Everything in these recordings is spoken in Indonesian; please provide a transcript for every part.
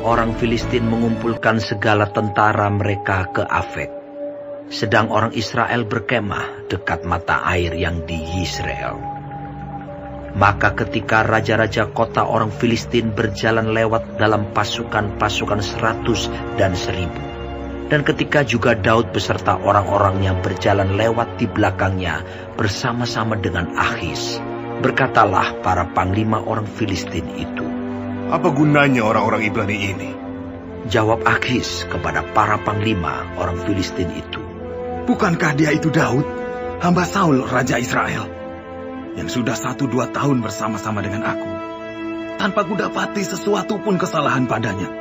orang Filistin mengumpulkan segala tentara mereka ke Afek, sedang orang Israel berkemah dekat mata air yang di Yisrael. Maka ketika raja-raja kota orang Filistin berjalan lewat dalam pasukan-pasukan 100 dan 1000, dan ketika juga Daud beserta orang-orangnya berjalan lewat di belakangnya bersama-sama dengan Akhis, berkatalah para panglima orang Filistin itu, "Apa gunanya orang-orang Ibrani ini?" Jawab Akhis kepada para panglima orang Filistin itu, "Bukankah dia itu Daud, hamba Saul, Raja Israel, yang sudah 1-2 tahun bersama-sama dengan aku, tanpa kudapati sesuatu pun kesalahan padanya,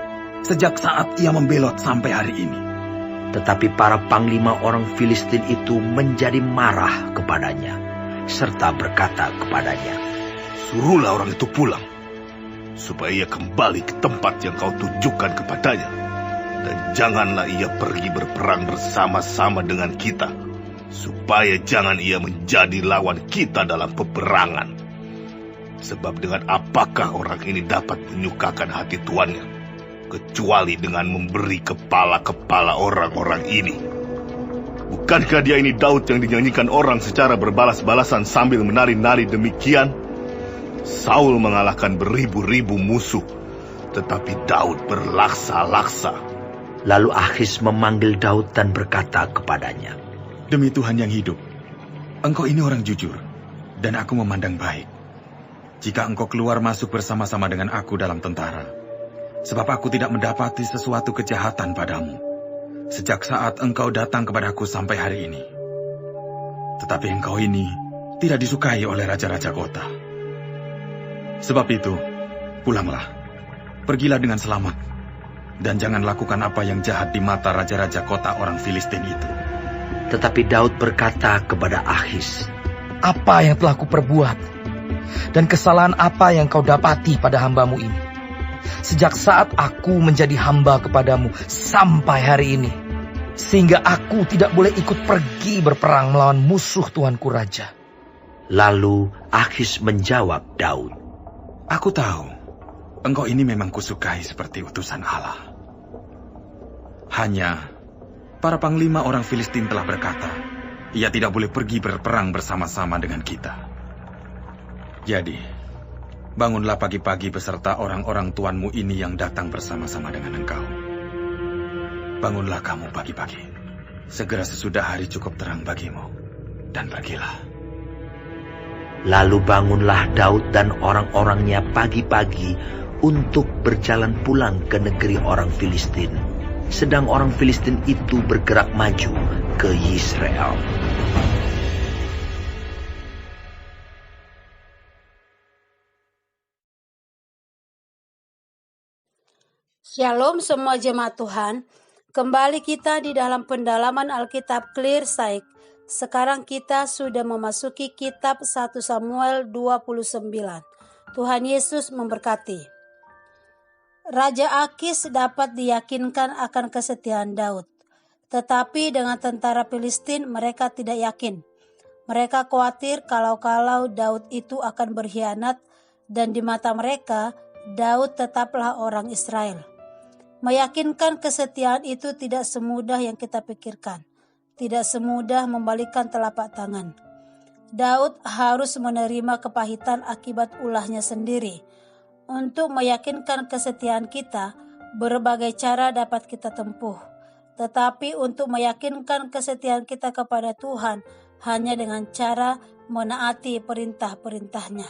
sejak saat ia membelot sampai hari ini?" Tetapi para panglima orang Filistin itu menjadi marah kepadanya, serta berkata kepadanya, "Suruhlah orang itu pulang, supaya ia kembali ke tempat yang kau tunjukkan kepadanya. Dan janganlah ia pergi berperang bersama-sama dengan kita, supaya jangan ia menjadi lawan kita dalam peperangan. Sebab dengan apakah orang ini dapat menyukakan hati tuannya, kecuali dengan memberi kepala-kepala orang-orang ini? Bukankah dia ini Daud yang dinyanyikan orang secara berbalas-balasan sambil menari-nari demikian? Saul mengalahkan beribu-ribu musuh, tetapi Daud berlaksa-laksa." Lalu Akhis memanggil Daud dan berkata kepadanya, "Demi Tuhan yang hidup, engkau ini orang jujur, dan aku memandang baik. Jika engkau keluar masuk bersama-sama dengan aku dalam tentara, sebab aku tidak mendapati sesuatu kejahatan padamu, sejak saat engkau datang kepadaku sampai hari ini. Tetapi engkau ini tidak disukai oleh raja-raja kota. Sebab itu, pulanglah, pergilah dengan selamat, dan jangan lakukan apa yang jahat di mata raja-raja kota orang Filistin itu." Tetapi Daud berkata kepada Akhis, "Apa yang telah kuperbuat, dan kesalahan apa yang kau dapati pada hambamu ini, sejak saat aku menjadi hamba kepadamu sampai hari ini, sehingga aku tidak boleh ikut pergi berperang melawan musuh Tuanku Raja?" Lalu Akhis menjawab Daud, "Aku tahu, engkau ini memang kusukai seperti utusan Allah. Hanya, para panglima orang Filistin telah berkata, ia tidak boleh pergi berperang bersama-sama dengan kita. Jadi, bangunlah pagi-pagi beserta orang-orang tuanmu ini yang datang bersama-sama dengan engkau. Bangunlah kamu pagi-pagi, segera sesudah hari cukup terang bagimu, dan pergilah." Lalu bangunlah Daud dan orang-orangnya pagi-pagi untuk berjalan pulang ke negeri orang Filistin, sedang orang Filistin itu bergerak maju ke Yisrael. Shalom semua jemaat Tuhan. Kembali kita di dalam pendalaman Alkitab Clear Sight. Sekarang kita sudah memasuki kitab 1 Samuel 29. Tuhan Yesus memberkati. Raja Akhis dapat diyakinkan akan kesetiaan Daud. Tetapi dengan tentara Filistin mereka tidak yakin. Mereka khawatir kalau Daud itu akan berkhianat, dan di mata mereka Daud tetaplah orang Israel. Meyakinkan kesetiaan itu tidak semudah yang kita pikirkan. Tidak semudah membalikkan telapak tangan. Daud harus menerima kepahitan akibat ulahnya sendiri. Untuk meyakinkan kesetiaan kita, berbagai cara dapat kita tempuh. Tetapi untuk meyakinkan kesetiaan kita kepada Tuhan, hanya dengan cara menaati perintah-perintahnya.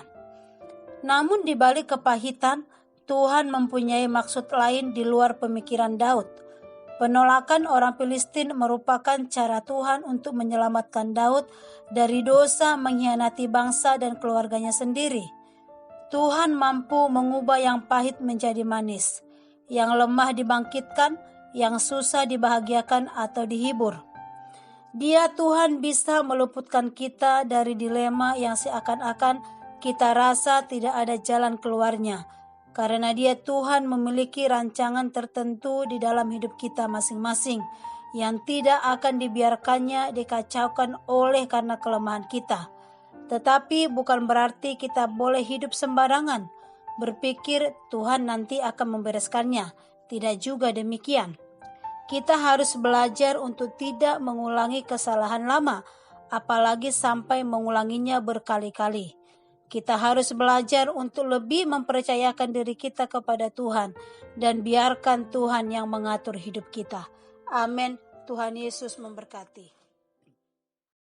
Namun di balik kepahitan, Tuhan mempunyai maksud lain di luar pemikiran Daud. Penolakan orang Filistin merupakan cara Tuhan untuk menyelamatkan Daud dari dosa mengkhianati bangsa dan keluarganya sendiri. Tuhan mampu mengubah yang pahit menjadi manis, yang lemah dibangkitkan, yang susah dibahagiakan atau dihibur. Dia Tuhan bisa meluputkan kita dari dilema yang seakan-akan kita rasa tidak ada jalan keluarnya. Karena Dia Tuhan memiliki rancangan tertentu di dalam hidup kita masing-masing yang tidak akan dibiarkannya dikacaukan oleh karena kelemahan kita. Tetapi bukan berarti kita boleh hidup sembarangan, berpikir Tuhan nanti akan membereskannya. Tidak juga demikian. Kita harus belajar untuk tidak mengulangi kesalahan lama, apalagi sampai mengulanginya berkali-kali. Kita harus belajar untuk lebih mempercayakan diri kita kepada Tuhan dan biarkan Tuhan yang mengatur hidup kita. Amin. Tuhan Yesus memberkati.